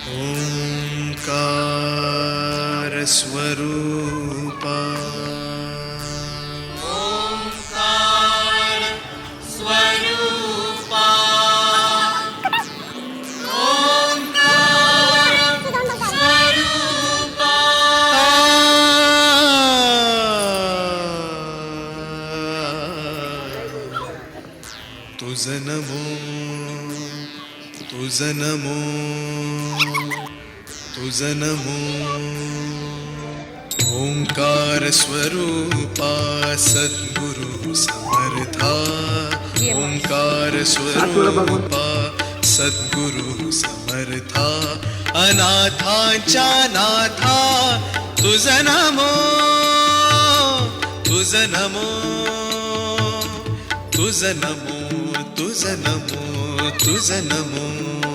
ओंकार स्वरूपा ओंकार स्वरूपा ओंकार स्वरूपा तुझ नमो तुझ नमो तुझ नमो ओंकार स्वरूपा सद्गुरु समर्था ओंकार स्वरूपा सद्गुरु समर्था अनाथांच्या नाथा तुझ नमो तुझ नमो तुझ नमो तुझ नमो तुझ नमो